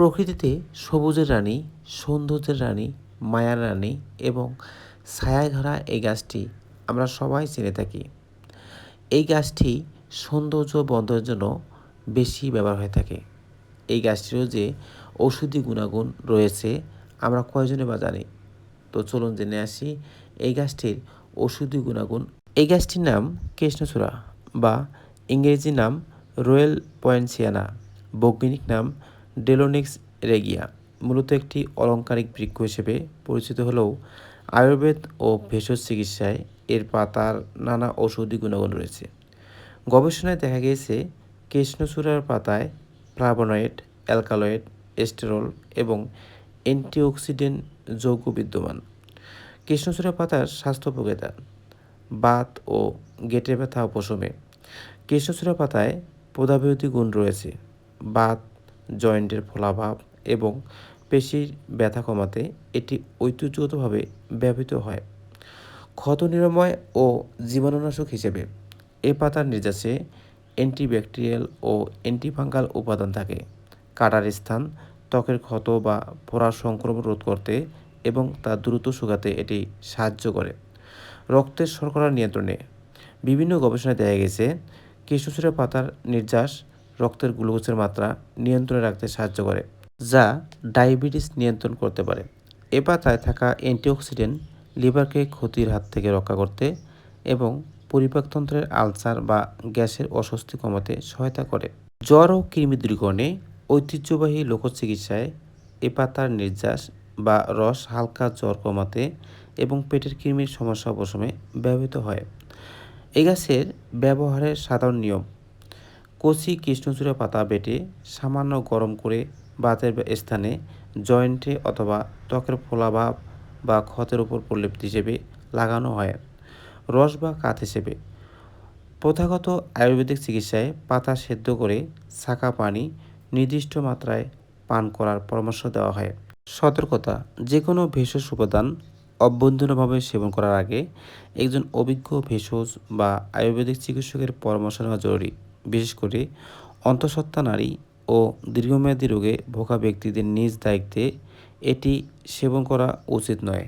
প্রকৃতিতে সবুজের রানী, সৌন্দর্যের রানী, মায়ার রানী এবং ছায়ায় ধরা এই গাছটি আমরা সবাই চিনে থাকি। এই গাছটি সৌন্দর্য বর্ধনের জন্য বেশি ব্যবহার হয়ে থাকে। এই গাছটিরও যে ঔষধি গুণাগুণ রয়েছে আমরা কয়জনে বা জানি। তো চলুন জেনে আসি এই গাছটির ঔষধি গুণাগুণ। এই গাছটির নাম কৃষ্ণচূড়া বা ইংরেজি নাম রয়েল পয়েন্সিয়ানা, বৈজ্ঞানিক নাম ডেলোনিক্স রেগিয়া। মূলত একটি অলংকারিক বৃক্ষ হিসেবে পরিচিত হলেও আয়ুর্বেদ ও ভেষজ চিকিৎসায় এর পাতার নানা ঔষধি গুণাগুণ রয়েছে। গবেষণায় দেখা গিয়েছে কৃষ্ণচূড়ার পাতায় ফ্লাভোনয়েড, অ্যালকালয়েড, এস্টেরল এবং অ্যান্টিঅক্সিডেন্ট যৌগ বিদ্যমান। কৃষ্ণচূড়া পাতার স্বাস্থ্য উপকারিতা: বাত ও গেঁটে ব্যথা উপশমে। কৃষ্ণচূড়া পাতায় প্রদাহবিরোধী গুণ রয়েছে। বাত, জয়েন্টের ফোলাভাব এবং পেশির ব্যথা কমাতে এটি ঐতিহ্যগতভাবে ব্যবহৃত হয়। ক্ষত নিরাময় ও জীবাণুনাশক হিসেবে এ পাতার নির্যাসে অ্যান্টিব্যাকটেরিয়াল ও অ্যান্টিফাঙ্গাল উপাদান থাকে। কাটার স্থান, ত্বকের ক্ষত বা ফোড়ার সংক্রমণ রোধ করতে এবং তা দ্রুত শুকাতে এটি সাহায্য করে। রক্তের শর্করা নিয়ন্ত্রণে বিভিন্ন গবেষণায় দেখা গেছে কৃষ্ণচূড়া পাতার নির্যাস রক্তের গ্লুকোজের মাত্রা নিয়ন্ত্রণে রাখতে সাহায্য করে, যা ডায়াবেটিস নিয়ন্ত্রণ করতে পারে। এ পাতায় থাকা অ্যান্টিঅক্সিডেন্ট লিভারকে ক্ষতির হাত থেকে রক্ষা করতে এবং পরিপাকতন্ত্রের আলসার বা গ্যাসের অস্বস্তি কমাতে সহায়তা করে। জ্বর ও কৃমি দূরীকরণে ঐতিহ্যবাহী লোকচিকিৎসায় এ পাতার নির্যাস বা রস হালকা জ্বর কমাতে এবং পেটের কৃমির সমস্যা উপশমে ব্যবহৃত হয়। এই গাছের ব্যবহারের সাধারণ নিয়ম: কচি কৃষ্ণচূড়া পাতা বেটে সামান্য গরম করে বাতের স্থানে, জয়েন্টে অথবা ত্বকের ফোলাভাব বা ক্ষতের উপর প্রলেপ হিসেবে লাগানো হয়। রস বা কাত হিসেবে প্রথাগত আয়ুর্বেদিক চিকিৎসায় পাতা সেদ্ধ করে ছাঁকা পানি নির্দিষ্ট মাত্রায় পান করার পরামর্শ দেওয়া হয়। সতর্কতা: যে কোনো ভেষজ উপাদান অভ্যন্তরীণভাবে সেবন করার আগে একজন অভিজ্ঞ ভেষজ বা আয়ুর্বেদিক চিকিৎসকের পরামর্শ নেওয়া জরুরি। বিশেষ করে অন্তঃসত্ত্বা নারী ও দীর্ঘমেয়াদী রোগে ভোগা ব্যক্তিদের নিজ দায়িত্বে এটি সেবন করা উচিত নয়।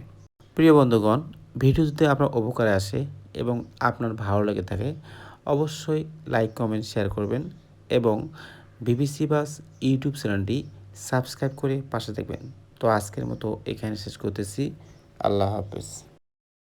প্রিয় বন্ধুগণ, ভিডিও যদি আপনার উপকারে আসে এবং আপনার ভালো লেগে থাকে অবশ্যই লাইক, কমেন্ট, শেয়ার করবেন এবং বিবিসি বাস ইউটিউব চ্যানেলটি সাবস্ক্রাইব করে পাশে থাকবেন। তো আজকের মতো এখানে শেষ করতেছি। আল্লাহ হাফেজ।